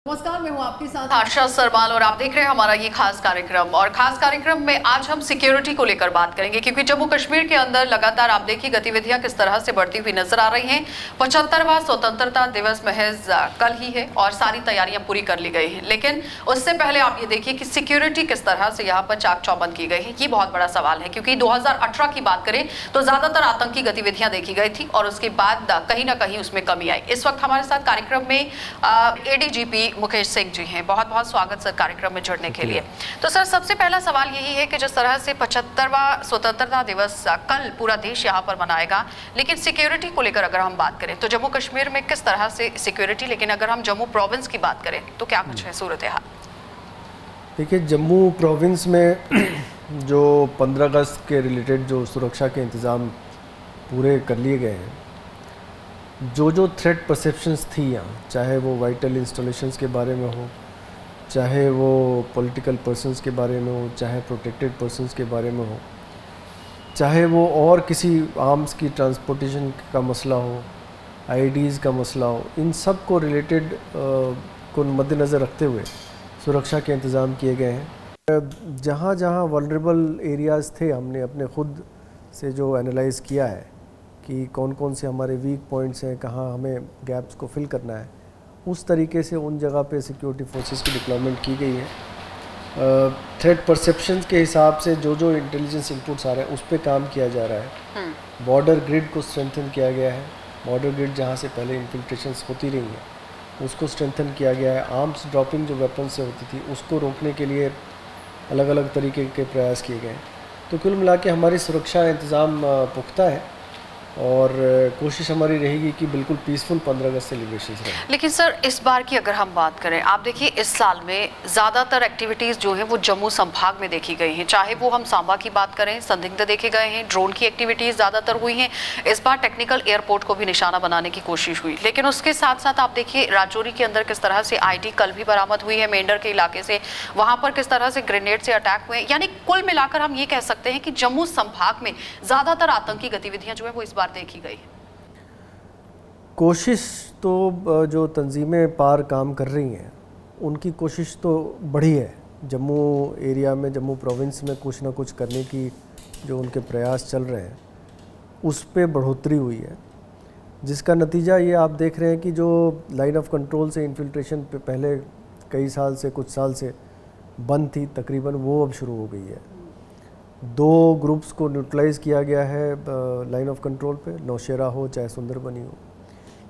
नमस्कार, मैं हूं आपके साथ हर्षा सरवाल और आप देख रहे हैं हमारा ये खास कार्यक्रम। और खास कार्यक्रम में आज हम सिक्योरिटी को लेकर बात करेंगे, क्योंकि जम्मू कश्मीर के अंदर लगातार आप देखिए गतिविधियां किस तरह से बढ़ती हुई नजर आ रही हैं। 75वां स्वतंत्रता दिवस महज कल ही है और सारी तैयारियां पूरी कर ली गई हैं, लेकिन उससे पहले आप ये देखिए कि सिक्योरिटी किस तरह से यहाँ पर चाक चौबंद की गई है। ये बहुत बड़ा सवाल है, क्योंकि 2018 की बात करें तो ज्यादातर आतंकी गतिविधियां देखी गई थी और उसके बाद कहीं ना कहीं उसमें कमी आई। इस वक्त हमारे साथ कार्यक्रम में एडीजीपी मुकेश सिंह जी हैं। बहुत बहुत स्वागत सर कार्यक्रम में जुड़ने के लिए। तो सर, सबसे पहला सवाल यही है कि जिस तरह से 75वां स्वतंत्रता दिवस कल पूरा देश यहाँ पर मनाएगा, लेकिन सिक्योरिटी को लेकर अगर हम बात करें तो जम्मू कश्मीर में किस तरह से सिक्योरिटी, लेकिन अगर हम जम्मू प्रोविंस की बात करें तो क्या कुछ है सूरत हाल? देखिए, जम्मू प्रोविंस में जो 15 अगस्त के रिलेटेड जो सुरक्षा के इंतज़ाम पूरे कर लिए गए हैं, जो थ्रेट परसेप्शंस थी यहाँ, चाहे वो वाइटल इंस्टॉलेशंस के बारे में हो, चाहे वो पॉलिटिकल पर्सन्स के बारे में हो, चाहे प्रोटेक्टेड पर्सन्स के बारे में हो, चाहे वो और किसी आर्म्स की ट्रांसपोर्टेशन का मसला हो, आईडीज़ का मसला हो, इन सब को रिलेटेड को मद्देनज़र रखते हुए सुरक्षा के इंतज़ाम किए गए हैं। जहाँ जहाँ वल्नरेबल एरियाज़ थे, हमने अपने खुद से जो एनालाइज़ किया है कि कौन कौन से हमारे वीक पॉइंट्स हैं, कहाँ हमें गैप्स को फिल करना है, उस तरीके से उन जगह पे सिक्योरिटी फोर्सेस की डिप्लॉयमेंट की गई है। थ्रेट परसेप्शन के हिसाब से जो इंटेलिजेंस इनपुट्स आ रहे हैं उस पर काम किया जा रहा है। बॉर्डर ग्रिड को स्ट्रेंथन किया गया है। बॉर्डर ग्रिड जहाँ से पहले इन्फिल्ट्रेशंस होती रही हैं उसको स्ट्रेंथन किया गया है। आर्म्स ड्रॉपिंग जो वेपन से होती थी उसको रोकने के लिए अलग अलग तरीके के प्रयास किए गए हैं। तो कुल मिला के हमारी सुरक्षा इंतज़ाम पुख्ता है और कोशिश हमारी रहेगी कि बिल्कुल पीसफुल 15 अगस्त सेलिब्रेशन रहे। लेकिन सर, इस बार की अगर हम बात करें, आप देखिए इस साल में ज़्यादातर एक्टिविटीज़ जो हैं वो जम्मू संभाग में देखी गई हैं। चाहे वो हम सांबा की बात करें, संदिग्ध देखे गए हैं, ड्रोन की एक्टिविटीज़ ज़्यादातर हुई हैं। इस बार टेक्निकल एयरपोर्ट को भी निशाना बनाने की कोशिश हुई, लेकिन उसके साथ साथ आप देखिए राजौरी के अंदर किस तरह से आईडी कल भी बरामद हुई है। मेंढर के इलाके से वहाँ पर किस तरह से ग्रेनेड से अटैक हुए। यानी कुल मिलाकर हम ये कह सकते हैं कि जम्मू संभाग में ज़्यादातर आतंकी गतिविधियाँ जो है वो इस बार देखी गई। कोशिश तो जो तंजीमें पार काम कर रही हैं उनकी कोशिश तो बढ़ी है। जम्मू एरिया में, जम्मू प्रोविंस में कुछ ना कुछ करने की जो उनके प्रयास चल रहे हैं उस पे बढ़ोतरी हुई है, जिसका नतीजा ये आप देख रहे हैं कि जो लाइन ऑफ कंट्रोल से इन्फिल्ट्रेशन पे पहले कई साल से, कुछ साल से बंद थी तकरीबन, वो अब शुरू हो गई है। 2 ग्रुप्स को न्यूट्रलाइज़ किया गया है लाइन ऑफ कंट्रोल पे, नौशेरा हो चाहे सुंदरबनी हो।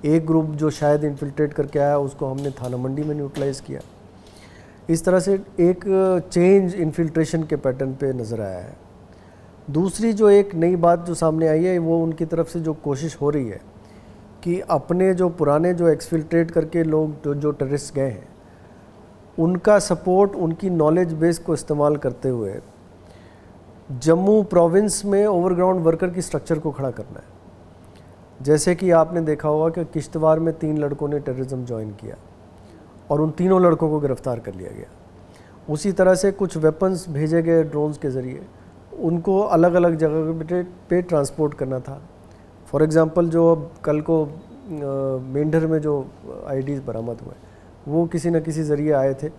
एक ग्रुप जो शायद इन्फिल्ट्रेट करके आया उसको हमने थाना मंडी में न्यूट्रलाइज़ किया। इस तरह से एक चेंज इन्फिल्ट्रेशन के पैटर्न पे नज़र आया है। दूसरी जो एक नई बात जो सामने आई है वो उनकी तरफ से जो कोशिश हो रही है कि अपने जो पुराने जो एक्सफिल्ट्रेट करके लोग जो टेररिस्ट गए हैं उनका सपोर्ट, उनकी नॉलेज बेस को इस्तेमाल करते हुए जम्मू प्रोविंस में ओवरग्राउंड वर्कर की स्ट्रक्चर को खड़ा करना है। जैसे कि आपने देखा होगा कि किश्तवाड़ में 3 लड़कों ने टेररिज्म ज्वाइन किया और उन तीनों लड़कों को गिरफ्तार कर लिया गया। उसी तरह से कुछ वेपन्स भेजे गए ड्रोन्स के ज़रिए, उनको अलग अलग जगह पे ट्रांसपोर्ट करना था। फॉर एग्ज़ाम्पल, जो अब कल को मेंढर में जो आईडीज़ बरामद हुए वो किसी न किसी ज़रिए आए थे,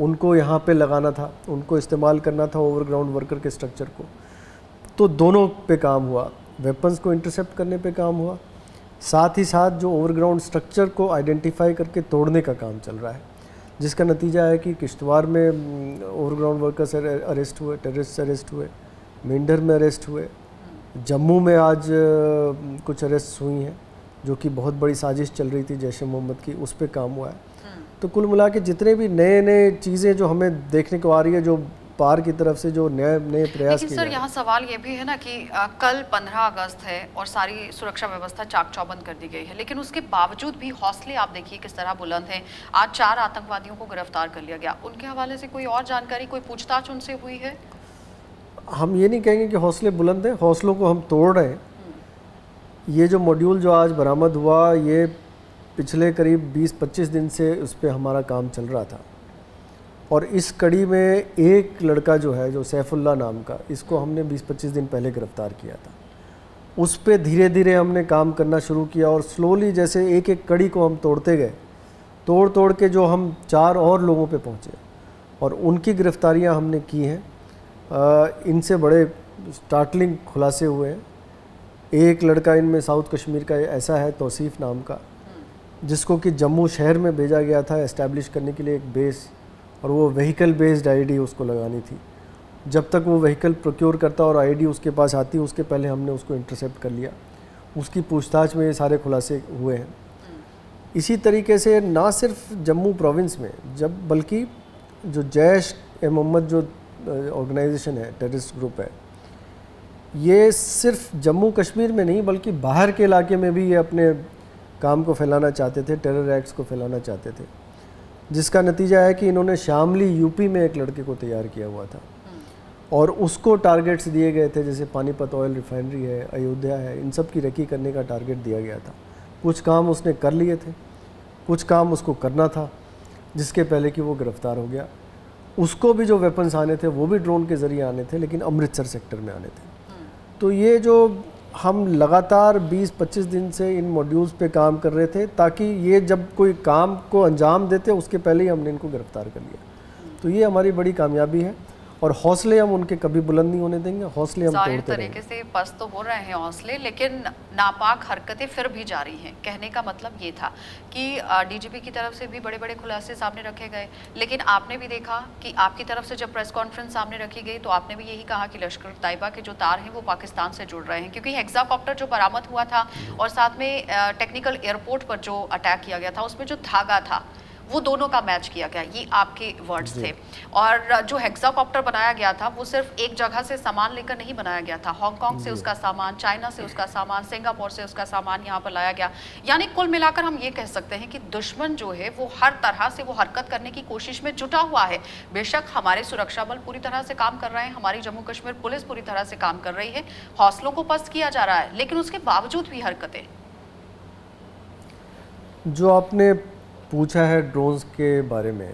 उनको यहाँ पे लगाना था, उनको इस्तेमाल करना था ओवरग्राउंड वर्कर के स्ट्रक्चर को। तो दोनों पे काम हुआ, वेपन्स को इंटरसेप्ट करने पे काम हुआ, साथ ही साथ जो ओवरग्राउंड स्ट्रक्चर को आइडेंटिफाई करके तोड़ने का काम चल रहा है, जिसका नतीजा है कि किश्तवाड़ में ओवरग्राउंड वर्कर्स अरेस्ट हुए, टेररिस्ट अरेस्ट हुए, मेंढर में अरेस्ट हुए, जम्मू में आज कुछ अरेस्ट हुई हैं जो कि बहुत बड़ी साजिश चल रही थी जैश ए मोहम्मद की, उस पर काम हुआ है। तो कुल मिला के जितने भी नए चीज़ें जो हमें देखने को आ रही है, जो पार की तरफ से जो नए प्रयास किए। लेकिन सर, यहाँ सवाल ये भी है ना कि कल 15 अगस्त है और सारी सुरक्षा व्यवस्था चाक चौबंद कर दी गई है, लेकिन उसके बावजूद भी हौसले आप देखिए किस तरह बुलंद हैं। आज 4 आतंकवादियों को गिरफ्तार कर लिया गया। उनके हवाले से कोई और जानकारी, कोई पूछताछ उनसे हुई है? हम ये नहीं कहेंगे कि हौसले बुलंद हैं, हौसलों को हम तोड़ रहे हैं। ये जो मॉड्यूल जो आज बरामद हुआ, ये पिछले करीब 20-25 दिन से उस पर हमारा काम चल रहा था और इस कड़ी में एक लड़का जो है, जो सैफुल्ला नाम का, इसको हमने 20-25 दिन पहले गिरफ्तार किया था। उस पर धीरे धीरे हमने काम करना शुरू किया और स्लोली जैसे एक एक कड़ी को हम तोड़ते गए तोड़ तोड़ के जो हम 4 और लोगों पे पहुँचे और उनकी गिरफ्तारियां हमने की हैं। इनसे बड़े स्टार्टलिंग खुलासे हुए हैं। एक लड़का इनमें साउथ कश्मीर का ऐसा है, तौसीफ़ नाम का, जिसको कि जम्मू शहर में भेजा गया था एस्टैब्लिश करने के लिए एक बेस, और वो व्हीकल बेस्ड आईडी उसको लगानी थी। जब तक वो व्हीकल प्रोक्योर करता और आईडी उसके पास आती, उसके पहले हमने उसको इंटरसेप्ट कर लिया। उसकी पूछताछ में ये सारे खुलासे हुए हैं। इसी तरीके से ना सिर्फ जम्मू प्रोविंस में बल्कि जो जैश ए मोहम्मद जो ऑर्गेनाइजेशन है, टेररिस्ट ग्रुप है, ये सिर्फ जम्मू कश्मीर में नहीं बल्कि बाहर के इलाके में भी ये अपने काम को फैलाना चाहते थे, टेरर एक्ट्स को फैलाना चाहते थे, जिसका नतीजा है कि इन्होंने शामली यूपी में एक लड़के को तैयार किया हुआ था और उसको टारगेट्स दिए गए थे, जैसे पानीपत ऑयल रिफाइनरी है, अयोध्या है, इन सब की रेकी करने का टारगेट दिया गया था। कुछ काम उसने कर लिए थे, कुछ काम उसको करना था, जिसके पहले कि वो गिरफ़्तार हो गया। उसको भी जो वेपन्स आने थे वो भी ड्रोन के ज़रिए आने थे, लेकिन अमृतसर सेक्टर में आने थे। तो ये जो हम लगातार 20-25 दिन से इन मॉड्यूल्स पे काम कर रहे थे, ताकि ये जब कोई काम को अंजाम देते उसके पहले ही हमने इनको गिरफ़्तार कर लिया। तो ये हमारी बड़ी कामयाबी है और हौसले हम उनके कभी बुलंद नहीं होने देंगे, हौसले हम जाहिर तोड़ते तरीके से पस्त तो हो रहे हैं हौसले, लेकिन नापाक हरकतें फिर भी जारी हैं। कहने का मतलब ये था कि डीजीपी की तरफ से भी बड़े बड़े खुलासे सामने रखे गए, लेकिन आपने भी देखा कि आपकी तरफ से जब प्रेस कॉन्फ्रेंस सामने रखी गई तो आपने भी यही कहा कि लश्कर तैयबा के जो तार हैं वो पाकिस्तान से जुड़ रहे हैं, क्योंकि हेक्साकॉप्टर जो बरामद हुआ था और साथ में टेक्निकल एयरपोर्ट पर जो अटैक किया गया था उसमें जो धागा था वो दोनों का मैच किया गया, ये आपके वर्ड्स थे। और जो हेक्साकॉप्टर बनाया गया था वो सिर्फ एक जगह से सामान लेकर नहीं बनाया गया था, हांगकांग से उसका सामान, चाइना से उसका सामान, सिंगापुर से उसका सामान यहाँ पर लाया गया। यानी कुल मिलाकर हम ये कह सकते हैं कि दुश्मन जो है वो हर तरह से वो हरकत करने की कोशिश में जुटा हुआ है। बेशक हमारे सुरक्षा बल पूरी तरह से काम कर रहे हैं, हमारी जम्मू कश्मीर पुलिस पूरी तरह से काम कर रही है, हौसलों को पस्त किया जा रहा है, लेकिन उसके बावजूद भी हरकतें। जो आपने पूछा है ड्रोन्स के बारे में,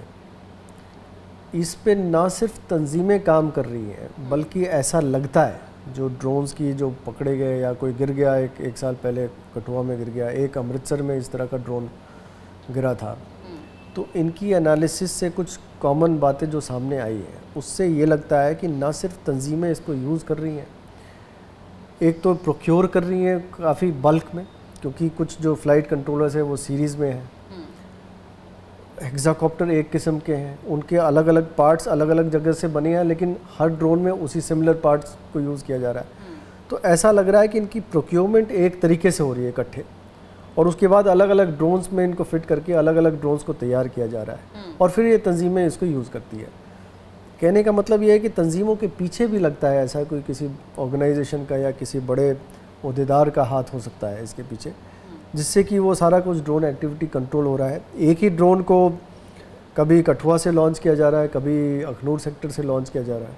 इस पे ना सिर्फ तंजीमें काम कर रही हैं, बल्कि ऐसा लगता है जो ड्रोन्स की जो पकड़े गए या कोई गिर गया, एक साल पहले कठुआ में गिर गया, एक अमृतसर में इस तरह का ड्रोन गिरा था, तो इनकी एनालिसिस से कुछ कॉमन बातें जो सामने आई हैं उससे ये लगता है कि ना सिर्फ तंजीमें इसको यूज़ कर रही हैं, एक तो प्रोक्योर कर रही हैं काफ़ी बल्क में, क्योंकि कुछ जो फ़्लाइट कंट्रोलर्स हैं वो सीरीज़ में हैं। हेक्साकॉप्टर एक किस्म के हैं, उनके अलग अलग पार्ट्स अलग अलग जगह से बने हैं, लेकिन हर ड्रोन में उसी सिमिलर पार्ट्स को यूज़ किया जा रहा है। तो ऐसा लग रहा है कि इनकी प्रोक्योरमेंट एक तरीके से हो रही है इकट्ठे, और उसके बाद अलग अलग ड्रोन्स में इनको फिट करके अलग अलग ड्रोन्स को तैयार किया जा रहा है और फिर ये तंजीमें इसको यूज़ करती है। कहने का मतलब ये है कि तंजीमों के पीछे भी लगता है ऐसा कोई किसी ऑर्गेनाइजेशन का या किसी बड़े ओहदेदार का हाथ हो सकता है इसके पीछे, जिससे कि वो सारा कुछ ड्रोन एक्टिविटी कंट्रोल हो रहा है। एक ही ड्रोन को कभी कठुआ से लॉन्च किया जा रहा है, कभी अखनूर सेक्टर से लॉन्च किया जा रहा है।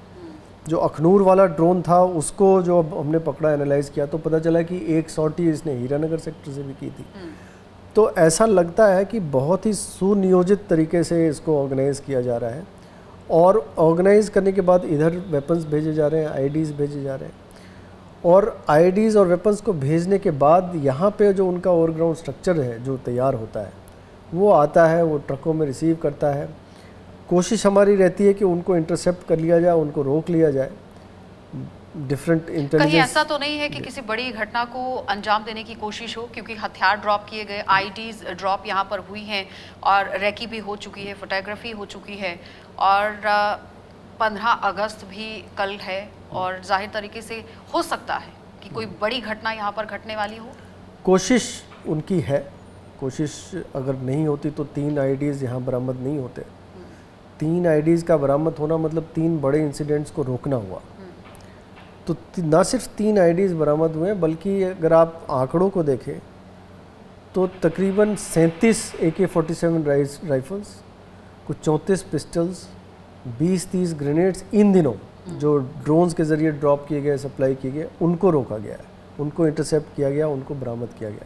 जो अखनूर वाला ड्रोन था उसको जो हमने पकड़ा, एनालाइज किया, तो पता चला कि एक सॉर्टी इसने हीरानगर सेक्टर से भी की थी। तो ऐसा लगता है कि बहुत ही सुनियोजित तरीके से इसको ऑर्गेनाइज किया जा रहा है, और ऑर्गेनाइज करने के बाद इधर वेपन्स भेजे जा रहे हैं, आईडीज़ भेजे जा रहे हैं, और आईडीज़ और वेपन्स को भेजने के बाद यहाँ पे जो उनका ओवरग्राउंड स्ट्रक्चर है जो तैयार होता है वो आता है, वो ट्रकों में रिसीव करता है। कोशिश हमारी रहती है कि उनको इंटरसेप्ट कर लिया जाए, उनको रोक लिया जाए। डिफरेंट इंटेलिजेंस, कहीं ऐसा तो नहीं है कि किसी बड़ी घटना को अंजाम देने की कोशिश हो, क्योंकि हथियार ड्रॉप किए गए, आईडीज़ ड्रॉप यहाँ पर हुई हैं और रेकी भी हो चुकी है, फोटोग्राफी हो चुकी है, और 15 अगस्त भी कल है, और जाहिर तरीके से हो सकता है कि कोई बड़ी घटना यहाँ पर घटने वाली हो। कोशिश उनकी है, कोशिश अगर नहीं होती तो 3 आईडीज़ यहाँ बरामद नहीं होते। 3 आईडीज़ का बरामद होना मतलब 3 बड़े इंसिडेंट्स को रोकना हुआ। तो ना सिर्फ 3 आईडीज़ बरामद हुए, बल्कि अगर आप आंकड़ों को देखें तो तकरीबन 37 AK-47 राइफल्स, कुछ 34 पिस्टल्स, 20-30 ग्रेनेड्स इन दिनों जो ड्रोन्स के ज़रिए ड्रॉप किए गए, सप्लाई किए गए, उनको रोका गया है, उनको इंटरसेप्ट किया गया, उनको बरामद किया गया।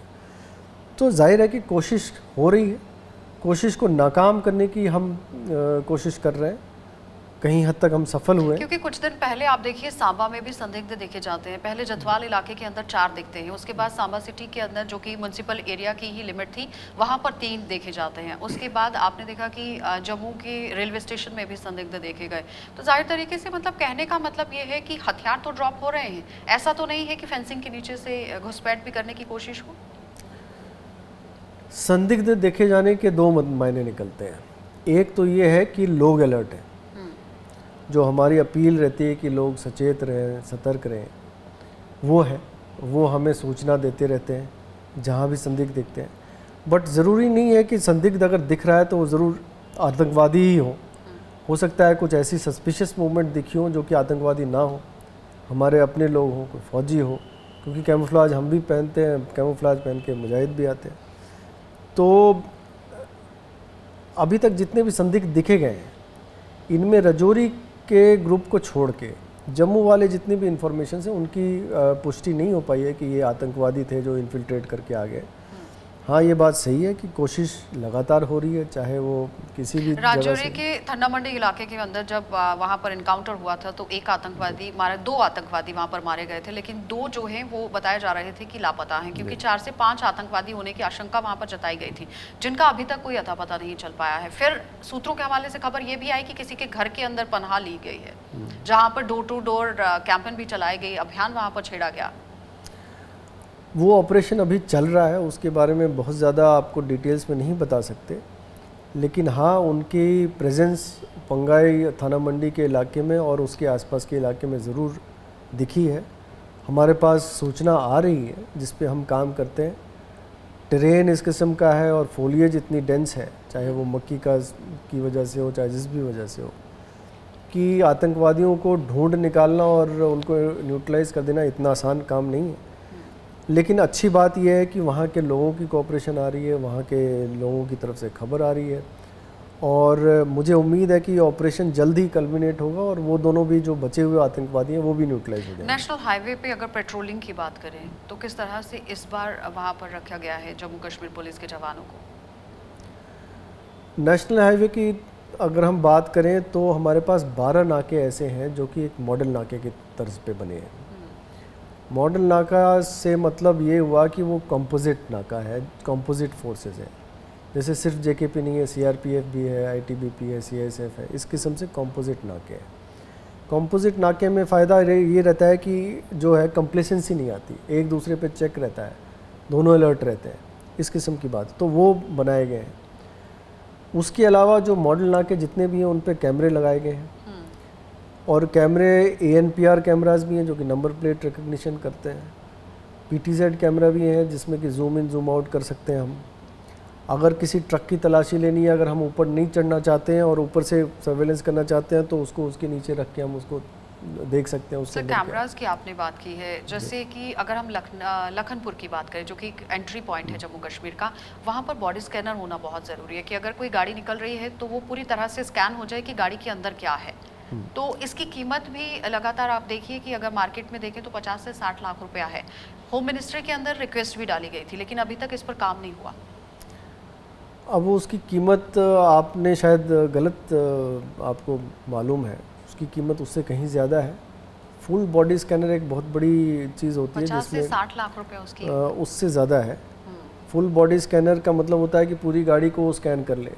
तो जाहिर है कि कोशिश हो रही है, कोशिश को नाकाम करने की हम कोशिश कर रहे हैं, कहीं हद तक हम सफल हुए। क्योंकि कुछ दिन पहले आप देखिए सांबा में भी संदिग्ध देखे जाते हैं। पहले जथवाल इलाके के अंदर 4 दिखते हैं, उसके बाद सांबा सिटी के अंदर जो कि म्युनिसिपल एरिया की ही लिमिट थी वहां पर 3 देखे जाते हैं। उसके बाद आपने देखा कि जम्मू के रेलवे स्टेशन में भी संदिग्ध देखे गए। तो जाहिर तरीके से मतलब कहने का मतलब ये है कि हथियार तो ड्रॉप हो रहे हैं, ऐसा तो नहीं है कि फेंसिंग के नीचे से घुसपैठ भी करने की कोशिश हो। संदिग्ध देखे जाने के 2 मायने निकलते हैं। एक तो ये है कि लोग अलर्ट हैं, जो हमारी अपील रहती है कि लोग सचेत रहें, सतर्क रहें, वो है, वो हमें सूचना देते रहते हैं जहाँ भी संदिग्ध दिखते हैं। बट ज़रूरी नहीं है कि संदिग्ध अगर दिख रहा है तो वो ज़रूर आतंकवादी ही हो सकता है कुछ ऐसी सस्पिशियस मूवमेंट दिखी हो जो कि आतंकवादी ना हो, हमारे अपने लोग हों, कोई फौजी हो, क्योंकि कैमोफ्लाज हम भी पहनते हैं, कैमोफ्लाज पहन के मुजाहिद भी आते हैं। तो अभी तक जितने भी संदिग्ध दिखे गए हैं, इनमें रजौरी के ग्रुप को छोड़ के जम्मू वाले जितनी भी इंफॉर्मेशन है उनकी पुष्टि नहीं हो पाई है कि ये आतंकवादी थे जो इन्फिल्ट्रेट करके आ गए। हाँ, ये बात सही है कि कोशिश लगातार हो रही है, चाहे वो किसी भी राजौरी के थन्ना मंडी इलाके के अंदर जब वहां पर इनकाउंटर हुआ था तो एक आतंकवादी मारा, 2 आतंकवादी वहां पर मारे गए थे, लेकिन 2 जो हैं वो बताए जा रहे थे कि लापता हैं, क्योंकि 4 से 5 आतंकवादी होने की आशंका वहां पर जताई गई थी, जिनका अभी तक कोई अता पता नहीं चल पाया है। फिर सूत्रों के हवाले से खबर ये भी आई कि किसी के घर के अंदर पनाह ली गई है, जहाँ पर डोर टू डोर कैंपेन भी चलाई गई, अभियान वहां पर छेड़ा गया। वो ऑपरेशन अभी चल रहा है, उसके बारे में बहुत ज़्यादा आपको डिटेल्स में नहीं बता सकते, लेकिन हाँ, उनकी प्रेजेंस पंगाई थाना मंडी के इलाके में और उसके आसपास के इलाके में ज़रूर दिखी है। हमारे पास सूचना आ रही है जिस पे हम काम करते हैं। टेरेन इस किस्म का है और फोलिएज इतनी डेंस है, चाहे वो मक्की की वजह से हो, चाहे जिस भी वजह से हो, कि आतंकवादियों को ढूंढ निकालना और उनको न्यूट्रलाइज कर देना इतना आसान काम नहीं है। लेकिन अच्छी बात यह है कि वहाँ के लोगों की कोऑपरेशन आ रही है, वहाँ के लोगों की तरफ से खबर आ रही है, और मुझे उम्मीद है कि ऑपरेशन जल्द ही कल्मिनेट होगा और वो दोनों भी जो बचे हुए आतंकवादी हैं वो भी न्यूट्रलाइज हो जाएंगे। नेशनल हाईवे पे अगर पेट्रोलिंग की बात करें तो किस तरह से इस बार वहाँ पर रखा गया है जम्मू कश्मीर पुलिस के जवानों को? नेशनल हाईवे की अगर हम बात करें तो हमारे पास 12 नाके ऐसे हैं जो कि एक मॉडल नाके की तर्ज पे बने हैं। मॉडल नाका से मतलब ये हुआ कि वो कंपोजिट नाका है, कंपोजिट फोर्सेस है, जैसे सिर्फ जेकेपी नहीं है, सीआरपीएफ भी है, आईटीबीपी है, सीआईएसएफ है, इस किस्म से कंपोजिट नाके हैं। कंपोजिट नाके में फ़ायदा ये रहता है कि जो है कंप्लेसेंसी नहीं आती, एक दूसरे पे चेक रहता है, दोनों अलर्ट रहते हैं, इस किस्म की बात, तो वो बनाए गए हैं। उसके अलावा जो मॉडल नाके जितने भी हैं उन पे कैमरे लगाए गए हैं, और कैमरे ANPR कैमरास भी हैं जो कि नंबर प्लेट रिकग्निशन करते हैं, PTZ कैमरा भी है जिसमें कि जूम इन जूम आउट कर सकते हैं हम। अगर किसी ट्रक की तलाशी लेनी है, अगर हम ऊपर नहीं चढ़ना चाहते हैं और ऊपर से सर्वेलेंस करना चाहते हैं तो उसको उसके नीचे रख के हम उसको देख सकते हैं। उससे कैमरास की आपने बात की है, जैसे कि अगर हम लखनपुर की बात करें जो कि एक एंट्री पॉइंट है जम्मू कश्मीर का, वहाँ पर बॉडी स्कैनर होना बहुत ज़रूरी है कि अगर कोई गाड़ी निकल रही है तो वो पूरी तरह से स्कैन हो जाए कि गाड़ी के अंदर क्या है। तो इसकी कीमत भी लगातार आप देखिए कि अगर मार्केट में देखें तो 50 से 60 लाख रुपया है। होम मिनिस्ट्री के अंदर रिक्वेस्ट भी डाली गई थी, लेकिन अभी तक इस पर काम नहीं हुआ। अब उसकी कीमत आपने शायद गलत आपको मालूम है, उसकी कीमत उससे कहीं ज़्यादा है। फुल बॉडी स्कैनर एक बहुत बड़ी चीज़ होती है 50 से 60 लाख रुपए उसकी उससे ज़्यादा है। फुल बॉडी स्कैनर का मतलब होता है कि पूरी गाड़ी को स्कैन कर ले,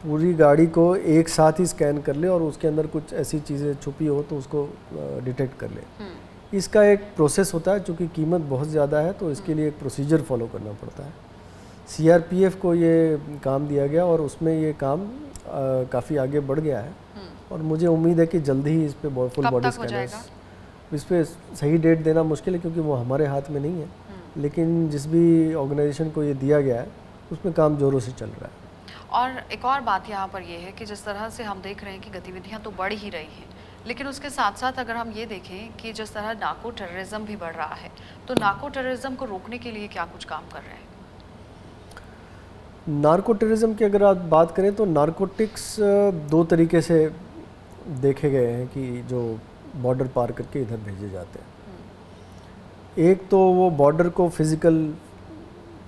पूरी गाड़ी को एक साथ ही स्कैन कर ले और उसके अंदर कुछ ऐसी चीज़ें छुपी हो तो उसको डिटेक्ट कर ले। इसका एक प्रोसेस होता है, चूँकि कीमत बहुत ज़्यादा है तो इसके लिए एक प्रोसीजर फॉलो करना पड़ता है। CRPF को ये काम दिया गया और उसमें ये काम काफ़ी आगे बढ़ गया है, और मुझे उम्मीद है कि जल्दी ही इस पर फुल बॉडी स्कैनर्स, इस पर सही डेट देना मुश्किल है क्योंकि वो हमारे हाथ में नहीं है, लेकिन जिस भी ऑर्गेनाइजेशन को ये दिया गया है उसमें काम ज़ोरों से चल रहा है। और एक और बात यहाँ पर यह है कि जिस तरह से हम देख रहे हैं कि गतिविधियाँ तो बढ़ ही रही हैं, लेकिन उसके साथ साथ अगर हम ये देखें कि जिस तरह नार्को टेररिज्म भी बढ़ रहा है, तो नार्को टेररिज्म को रोकने के लिए क्या कुछ काम कर रहे हैं? नार्को टेररिज्म की अगर आप बात करें तो नार्कोटिक्स 2 तरीके से देखे गए हैं कि जो बॉर्डर पार करके इधर भेजे जाते हैं। एक तो वो बॉर्डर को फिज़िकल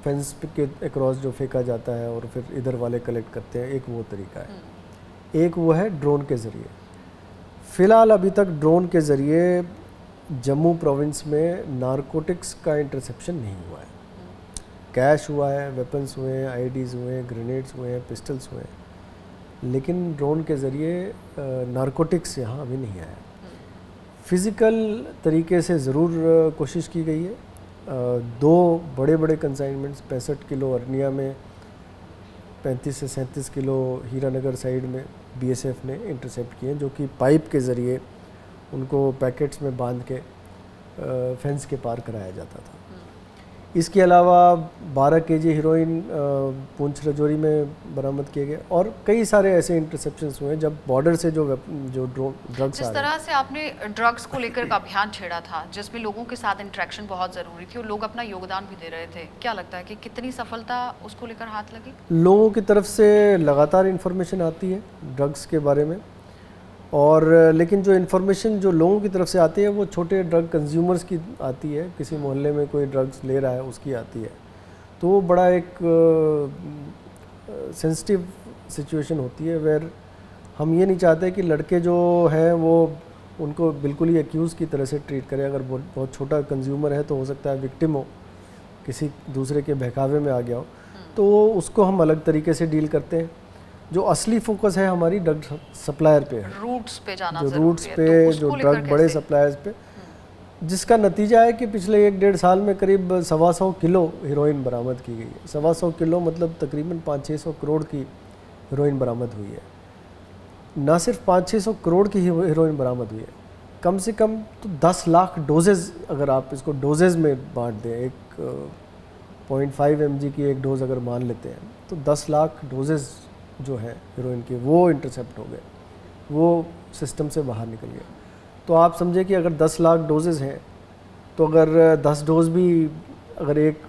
फेंस के अक्रॉस जो फेंका जाता है और फिर इधर वाले कलेक्ट करते हैं, एक वो तरीका है। एक वो है ड्रोन के ज़रिए। फ़िलहाल अभी तक ड्रोन के ज़रिए जम्मू प्रोविंस में नारकोटिक्स का इंटरसेप्शन नहीं हुआ है। कैश हुआ है, वेपन्स हुए हैं, आईडीज़ हुए हैं, ग्रेनेड्स हुए हैं, पिस्टल्स हुए हैं, लेकिन ड्रोन के ज़रिए नारकोटिक्स यहाँ अभी नहीं आया। फिज़िकल तरीके से ज़रूर कोशिश की गई है। 2 बड़े बड़े कंसाइनमेंट्स 65 किलो अरनिया में, 35 से 37 किलो हीरानगर साइड में बीएसएफ ने इंटरसेप्ट किए, जो कि पाइप के ज़रिए उनको पैकेट्स में बांध के फेंस के पार कराया जाता था। इसके अलावा 12 केजी हीरोइन पुंछ रजौरी में बरामद किए गए और कई सारे ऐसे इंटरसेप्शंस हुए जब बॉर्डर से जो ड्रग्स जिस तरह से आपने ड्रग्स को लेकर का अभियान छेड़ा था, जिसमें लोगों के साथ इंटरेक्शन बहुत ज़रूरी थी और लोग अपना योगदान भी दे रहे थे, क्या लगता है कि कितनी सफलता उसको लेकर हाथ लगी? लोगों की तरफ से लगातार इन्फॉर्मेशन आती है ड्रग्स के बारे में, और लेकिन जो इन्फॉर्मेशन जो लोगों की तरफ से आती है वो छोटे ड्रग कंज्यूमर्स की आती है। किसी मोहल्ले में कोई ड्रग्स ले रहा है उसकी आती है, तो वो बड़ा एक सेंसिटिव सिचुएशन होती है, वेर हम ये नहीं चाहते कि लड़के जो हैं वो उनको बिल्कुल ही एक्यूज़ की तरह से ट्रीट करें। अगर बहुत छोटा कंज्यूमर है तो हो सकता है विक्टिम हो, किसी दूसरे के बहकावे में आ गया हो, तो उसको हम अलग तरीके से डील करते हैं। जो असली फोकस है हमारी ड्रग सप्लायर पे है, रूट्स पे जाना जो ज़रूरी रूट्स है, पे, तो जो उसको ड्रग लेकर बड़े कैसे? सप्लायर्स पे, जिसका नतीजा है कि पिछले 1-1.5 साल में करीब 125 किलो हीरोइन बरामद की गई है। 125 किलो मतलब तकरीबन 500-600 करोड़ की हीरोइन बरामद हुई है। ना सिर्फ 500-600 करोड़ की हीरोइन बरामद हुई है, कम से कम तो 10 लाख डोजेज़, अगर आप इसको डोजेज़ में बांट दें, एक 0.5 mg की एक डोज अगर मान लेते हैं तो 10 लाख डोजेज़ जो है हीरोइन के वो इंटरसेप्ट हो गए, वो सिस्टम से बाहर निकल गए। तो आप समझे कि अगर 10 लाख डोजेज़ हैं तो अगर 10 डोज भी अगर एक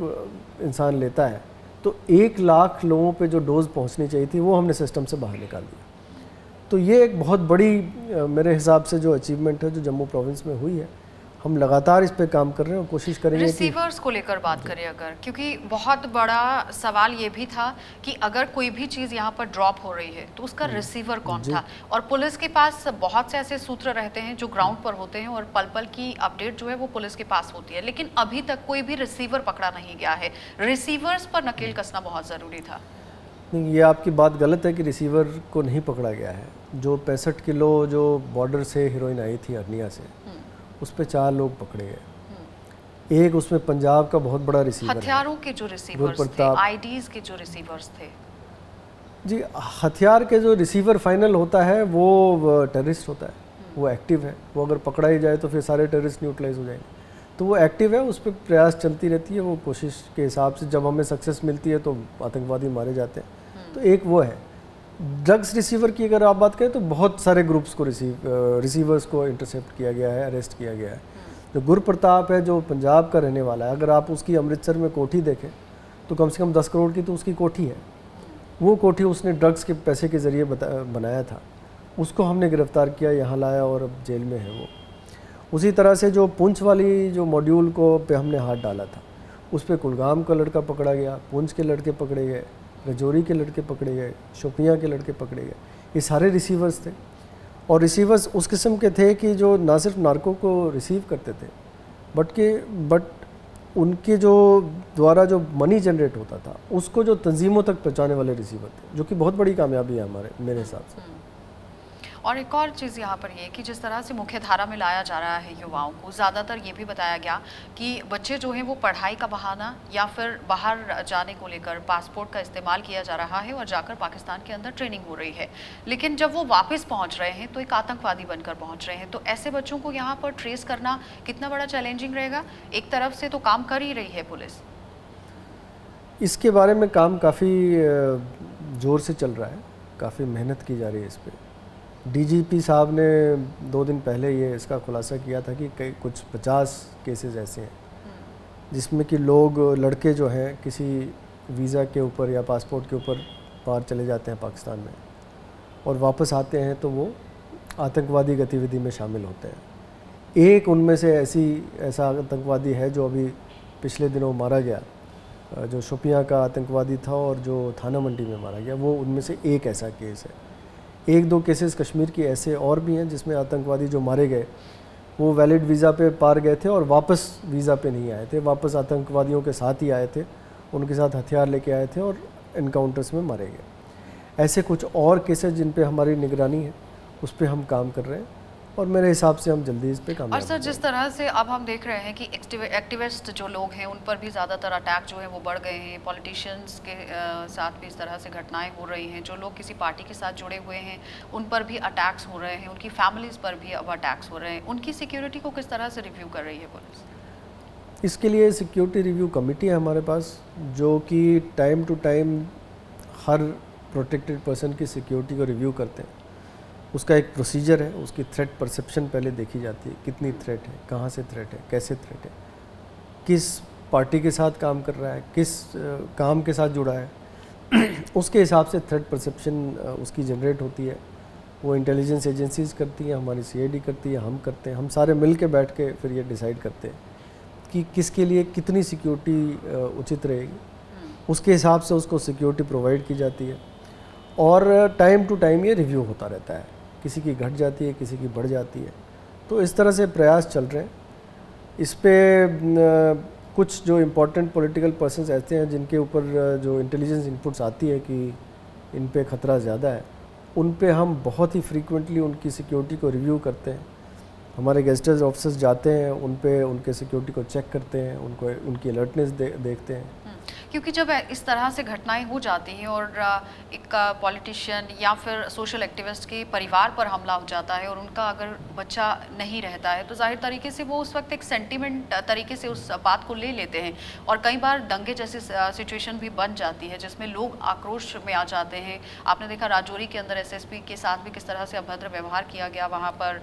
इंसान लेता है तो 1 लाख लोगों पे जो डोज़ पहुंचनी चाहिए थी वो हमने सिस्टम से बाहर निकाल दिया। तो ये एक बहुत बड़ी मेरे हिसाब से जो अचीवमेंट है जो जम्मू प्रोविंस में हुई है। हम लगातार इस पे काम कर रहे हैं और कोशिश करेंगे कि रिसीवर्स को लेकर बात करें अगर, क्योंकि बहुत बड़ा सवाल ये भी था कि अगर कोई भी चीज़ यहाँ पर ड्रॉप हो रही है तो उसका रिसीवर कौन था, और पुलिस के पास बहुत से ऐसे सूत्र रहते हैं जो ग्राउंड पर होते हैं और पल पल की अपडेट जो है वो पुलिस के पास होती है, लेकिन अभी तक कोई भी रिसीवर पकड़ा नहीं गया है। रिसीवर्स पर नकेल कसना बहुत ज़रूरी था। नहीं, ये आपकी बात गलत है कि रिसीवर को नहीं पकड़ा गया है। जो 65 किलो जो बॉर्डर से हीरोइन आई थी अरनिया से, उस पे 4 लोग पकड़े गए। एक उसमें पंजाब का बहुत बड़ा रिसीवर, हथियारों के जो रिसीवर्स थे, आईडीज के जो रिसीवर्स थे। जी, हथियार के जो रिसीवर फाइनल होता है वो टेररिस्ट होता है, वो एक्टिव है। वो अगर पकड़ा ही जाए तो फिर सारे टेररिस्ट न्यूट्रलाइज हो जाएंगे। तो वो एक्टिव है, उस पर प्रयास चलती रहती है। वो कोशिश के हिसाब से जब हमें सक्सेस मिलती है तो आतंकवादी मारे जाते हैं। तो एक वो है। ड्रग्स रिसीवर की अगर आप बात करें तो बहुत सारे ग्रुप्स को रिसीवर्स को इंटरसेप्ट किया गया है, अरेस्ट किया गया है। जो गुरप्रताप है जो पंजाब का रहने वाला है, अगर आप उसकी अमृतसर में कोठी देखें तो कम से कम 10 करोड़ की तो उसकी कोठी है। वो कोठी उसने ड्रग्स के पैसे के ज़रिए बनाया था, उसको हमने गिरफ़्तार किया, यहाँ लाया और अब जेल में है वो। उसी तरह से जो पुंछ वाली जो मॉड्यूल को पे हमने हाथ डाला था, उस पर कुलगाम का लड़का पकड़ा गया, पुंछ के लड़के पकड़े गए, रजौरी के लड़के पकड़े गए, शोपियाँ के लड़के पकड़े गए। ये सारे रिसीवर्स थे, और रिसीवर्स उस किस्म के थे कि जो ना सिर्फ नार्को को रिसीव करते थे बट उनके जो द्वारा जो मनी जनरेट होता था उसको जो तंजीमों तक पहुँचाने वाले रिसीवर थे, जो कि बहुत बड़ी कामयाबी है मेरे हिसाब से। और एक और चीज़ यहाँ पर ये कि जिस तरह से मुख्य धारा में लाया जा रहा है युवाओं को, ज़्यादातर ये भी बताया गया कि बच्चे जो हैं वो पढ़ाई का बहाना या फिर बाहर जाने को लेकर पासपोर्ट का इस्तेमाल किया जा रहा है और जाकर पाकिस्तान के अंदर ट्रेनिंग हो रही है, लेकिन जब वो वापस पहुँच रहे हैं तो एक आतंकवादी बनकर पहुँच रहे हैं। तो ऐसे बच्चों को यहाँ पर ट्रेस करना कितना बड़ा चैलेंजिंग रहेगा? एक तरफ से तो काम कर ही रही है पुलिस, इसके बारे में काम काफ़ी ज़ोर से चल रहा है, काफ़ी मेहनत की जा रही है इस पर। डीजीपी साहब ने 2 दिन पहले ये इसका खुलासा किया था कि कुछ 50 केसेस ऐसे हैं जिसमें कि लड़के जो हैं किसी वीज़ा के ऊपर या पासपोर्ट के ऊपर पार चले जाते हैं पाकिस्तान में और वापस आते हैं तो वो आतंकवादी गतिविधि में शामिल होते हैं। एक उनमें से ऐसा आतंकवादी है जो अभी पिछले दिनों मारा गया, जो शोपियाँ का आतंकवादी था और जो थाना मंडी में मारा गया, वो उनमें से एक ऐसा केस है। एक दो केसेस कश्मीर के ऐसे और भी हैं जिसमें आतंकवादी जो मारे गए वो वैलिड वीज़ा पे पार गए थे और वापस वीज़ा पे नहीं आए थे, वापस आतंकवादियों के साथ ही आए थे, उनके साथ हथियार लेके आए थे और इनकाउंटर्स में मारे गए। ऐसे कुछ और केसेस जिन पे हमारी निगरानी है उस पर हम काम कर रहे हैं और मेरे हिसाब से हम जल्दी इस पे काम। और सर, जिस तरह से अब हम देख रहे हैं कि एक्टिविस्ट जो लोग हैं उन पर भी ज़्यादातर अटैक जो है वो बढ़ गए हैं, पॉलिटिशियंस के साथ भी इस तरह से घटनाएं हो रही हैं, जो लोग किसी पार्टी के साथ जुड़े हुए हैं उन पर भी अटैक्स हो रहे हैं, उनकी फैमिलीज़ पर भी अब अटैक्स हो रहे हैं, उनकी सिक्योरिटी को किस तरह से रिव्यू कर रही है पुलिस? इसके लिए सिक्योरिटी रिव्यू कमेटी है हमारे पास जो कि टाइम टू टाइम हर प्रोटेक्टेड पर्सन की सिक्योरिटी को रिव्यू करते हैं। उसका एक प्रोसीजर है, उसकी थ्रेट परसेप्शन पहले देखी जाती है, कितनी थ्रेट है, कहाँ से थ्रेट है, कैसे थ्रेट है, किस पार्टी के साथ काम कर रहा है, किस काम के साथ जुड़ा है उसके हिसाब से थ्रेट परसेप्शन उसकी जनरेट होती है। वो इंटेलिजेंस एजेंसीज करती हैं, हमारी सीआईडी करती है, हम करते हैं, हम सारे मिल के बैठ के फिर ये डिसाइड करते हैं कि किसके लिए कितनी सिक्योरिटी उचित रहेगी। उसके हिसाब से उसको सिक्योरिटी प्रोवाइड की जाती है और टाइम टू टाइम ये रिव्यू होता रहता है, किसी की घट जाती है, किसी की बढ़ जाती है। तो इस तरह से प्रयास चल रहे हैं। इस पे कुछ जो इम्पोर्टेंट पॉलिटिकल पर्सन्स ऐसे हैं जिनके ऊपर जो इंटेलिजेंस इनपुट्स आती है कि इन पे ख़तरा ज़्यादा है, उन पे हम बहुत ही फ्रीक्वेंटली उनकी सिक्योरिटी को रिव्यू करते हैं। हमारे गेस्टर्स ऑफिसर्स जाते हैं, उन पे उनके सिक्योरिटी को चेक करते हैं, उनको उनकी अलर्टनेस देखते हैं। क्योंकि जब इस तरह से घटनाएं हो जाती हैं और एक पॉलिटिशियन या फिर सोशल एक्टिविस्ट के परिवार पर हमला हो जाता है और उनका अगर बच्चा नहीं रहता है तो जाहिर तरीके से वो उस वक्त एक सेंटीमेंट तरीके से उस बात को ले लेते हैं और कई बार दंगे जैसी सिचुएशन भी बन जाती है जिसमें लोग आक्रोश में आ जाते हैं। आपने देखा राजौरी के अंदर एसएसपी के साथ भी किस तरह से अभद्र व्यवहार किया गया, वहाँ पर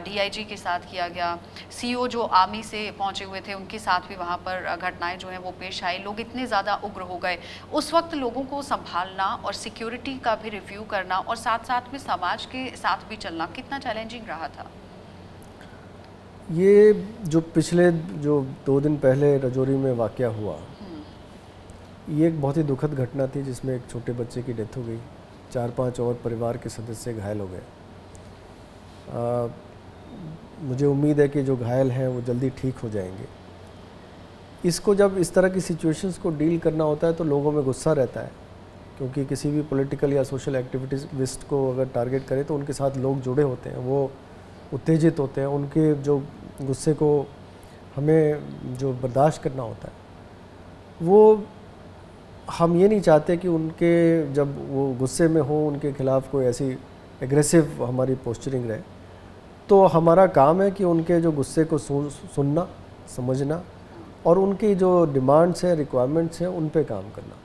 डीआईजी के साथ किया गया, सीओ जो आर्मी से पहुँचे हुए थे उनके साथ भी वहाँ पर घटनाएँ जो हैं वो पेश आई। लोग इतने ज़्यादा उग्र हो गए, उस वक्त लोगों को संभालना और सिक्योरिटी का भी रिव्यू करना और साथ साथ में समाज के साथ भी चलना कितना चैलेंजिंग रहा था? ये जो पिछले जो 2 दिन पहले राजौरी में वाकया हुआ, ये एक बहुत ही दुखद घटना थी जिसमें एक छोटे बच्चे की डेथ हो गई, 4-5 और परिवार के सदस्य घायल हो गए। मुझे उम्मीद है कि जो घायल हैं वो जल्दी ठीक हो जाएंगे। इसको जब इस तरह की सिचुएशंस को डील करना होता है तो लोगों में गुस्सा रहता है, क्योंकि किसी भी पॉलिटिकल या सोशल एक्टिविस्ट को अगर टारगेट करें तो उनके साथ लोग जुड़े होते हैं, वो उत्तेजित होते हैं, उनके जो गुस्से को हमें जो बर्दाश्त करना होता है वो हम ये नहीं चाहते कि उनके जब वो गुस्से में हो उनके खिलाफ़ कोई ऐसी एग्रेसिव हमारी पोस्चरिंग रहे। तो हमारा काम है कि उनके जो गुस्से को सुनना, समझना और उनकी जो डिमांड्स हैं, रिक्वायरमेंट्स हैं, उन पे काम करना,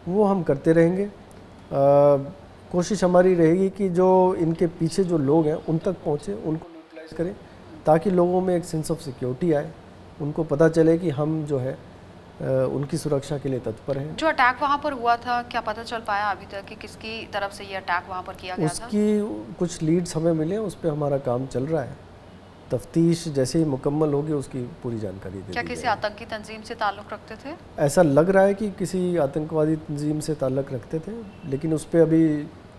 वो हम करते रहेंगे। कोशिश हमारी रहेगी कि जो इनके पीछे जो लोग हैं उन तक पहुँचे, उनको न्यूट्रलाइज करें ताकि लोगों में एक सेंस ऑफ सिक्योरिटी आए, उनको पता चले कि हम जो है उनकी सुरक्षा के लिए तत्पर हैं। जो अटैक वहाँ पर हुआ था, क्या पता चल पाया अभी तक कि किसकी तरफ से ये अटैक वहाँ पर किया गया था? उसकी कुछ लीड्स हमें मिले, उस पर हमारा काम चल रहा है। तफ्तीश जैसे ही मुकम्मल होगी उसकी पूरी जानकारी दे दी जाएगी। क्या किसी आतंकी तंजीम से ताल्लुक़ रखते थे? ऐसा लग रहा है कि किसी आतंकवादी तंजीम से ताल्लुक़ रखते थे, लेकिन उस पर अभी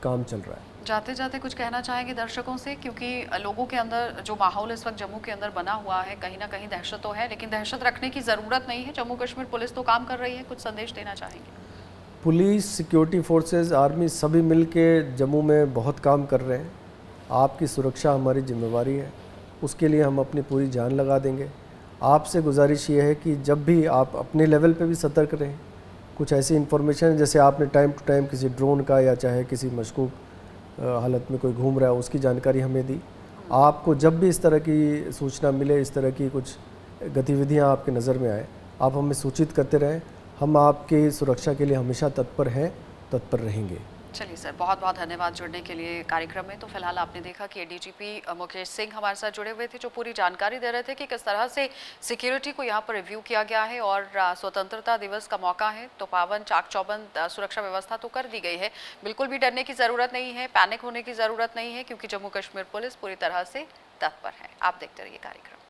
काम चल रहा है। जाते जाते कुछ कहना चाहेंगे दर्शकों से, क्योंकि लोगों के अंदर जो माहौल इस वक्त जम्मू के अंदर बना हुआ है, कहीं ना कहीं दहशत तो है, लेकिन दहशत रखने की ज़रूरत नहीं है। जम्मू कश्मीर पुलिस तो काम कर रही है, कुछ संदेश देना चाहेंगे? पुलिस, सिक्योरिटी फोर्सेस, आर्मी सभी मिल के जम्मू में बहुत काम कर रहे हैं। आपकी सुरक्षा हमारी जिम्मेवारी है, उसके लिए हम अपनी पूरी जान लगा देंगे। आपसे गुजारिश ये है कि जब भी आप अपने लेवल पे भी सतर्क रहें। कुछ ऐसी इन्फॉर्मेशन जैसे आपने टाइम टू टाइम किसी ड्रोन का या चाहे किसी मशकूक हालत में कोई घूम रहा है उसकी जानकारी हमें दी। आपको जब भी इस तरह की सूचना मिले, इस तरह की कुछ गतिविधियां आपके नज़र में आए, आप हमें सूचित करते रहें। हम आपकी सुरक्षा के लिए हमेशा तत्पर हैं, तत्पर रहेंगे। चलिए सर, बहुत बहुत धन्यवाद जुड़ने के लिए कार्यक्रम में। तो फिलहाल आपने देखा कि एडीजीपी मुकेश सिंह हमारे साथ जुड़े हुए थे, जो पूरी जानकारी दे रहे थे कि किस तरह से सिक्योरिटी को यहाँ पर रिव्यू किया गया है और स्वतंत्रता दिवस का मौका है तो पावन चाक चौबंद सुरक्षा व्यवस्था तो कर दी गई है। बिल्कुल भी डरने की ज़रूरत नहीं है, पैनिक होने की ज़रूरत नहीं है, क्योंकि जम्मू कश्मीर पुलिस पूरी तरह से तत्पर है। आप देखते रहिए कार्यक्रम।